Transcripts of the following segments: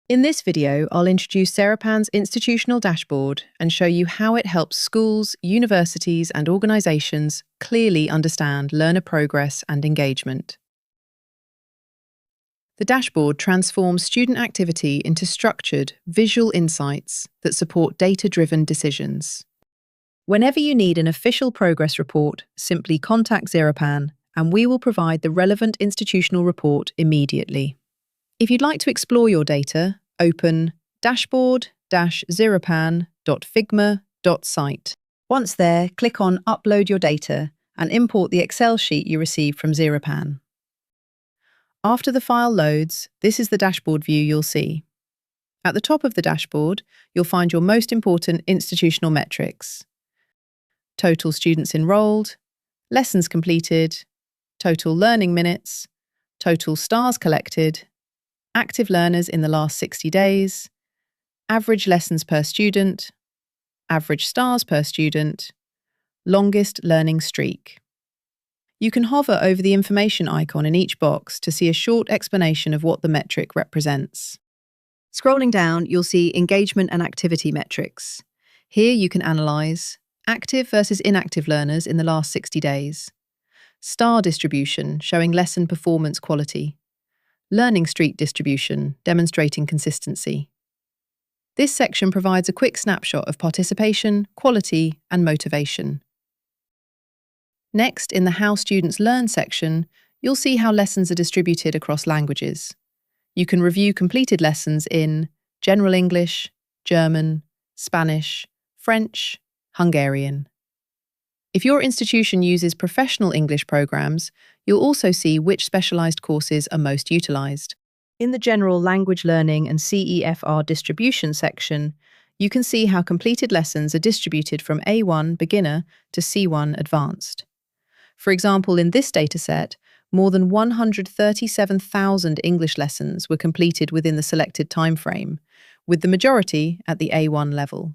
In this video, I'll introduce Xeropan's Institutional Dashboard and show you how it helps schools, universities, and organizations clearly understand learner progress and engagement. The dashboard transforms student activity into structured, visual insights that support data-driven decisions. Whenever you need an official progress report, simply contact Xeropan and we will provide the relevant institutional report immediately. If you'd like to explore your data, open dashboard-xeropan.figma.site. Once there, click on Upload your data and import the Excel sheet you received from Xeropan. After the file loads, this is the dashboard view you'll see. At the top of the dashboard, you'll find your most important institutional metrics: total students enrolled, lessons completed, total learning minutes, total stars collected, active learners in the last 60 days, average lessons per student, average stars per student, longest learning streak. You can hover over the information icon in each box to see a short explanation of what the metric represents. Scrolling down, you'll see engagement and activity metrics. Here you can analyse active versus inactive learners in the last 60 days, star distribution showing lesson performance quality, learning streak distribution demonstrating consistency. This section provides a quick snapshot of participation, quality, and motivation. Next, in the How Students Learn section, you'll see how lessons are distributed across languages. You can review completed lessons in General English, German, Spanish, French, Hungarian. If your institution uses professional English programs, you'll also see which specialised courses are most utilised. In the General Language Learning and CEFR distribution section, you can see how completed lessons are distributed from A1 Beginner to C1 Advanced. For example, in this dataset, more than 137,000 English lessons were completed within the selected timeframe, with the majority at the A1 level.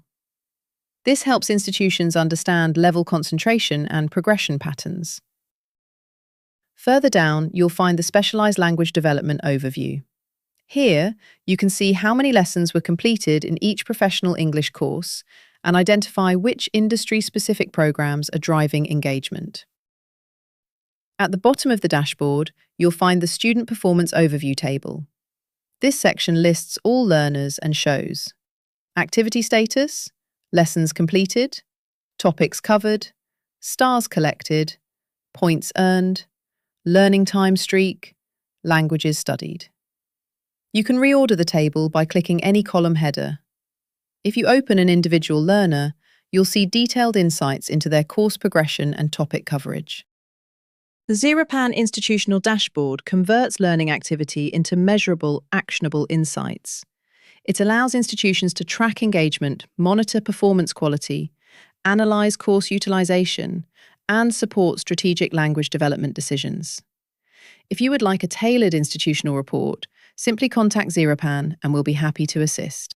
This helps institutions understand level concentration and progression patterns. Further down, you'll find the Specialised Language Development overview. Here, you can see how many lessons were completed in each professional English course and identify which industry-specific programs are driving engagement. At the bottom of the dashboard, you'll find the Student Performance Overview table. This section lists all learners and shows activity status, lessons completed, topics covered, stars collected, points earned, learning time streak, languages studied. You can reorder the table by clicking any column header. If you open an individual learner, you'll see detailed insights into their course progression and topic coverage. The Xeropan Institutional Dashboard converts learning activity into measurable, actionable insights. It allows institutions to track engagement, monitor performance quality, analyse course utilisation, and support strategic language development decisions. If you would like a tailored institutional report, simply contact Xeropan and we'll be happy to assist.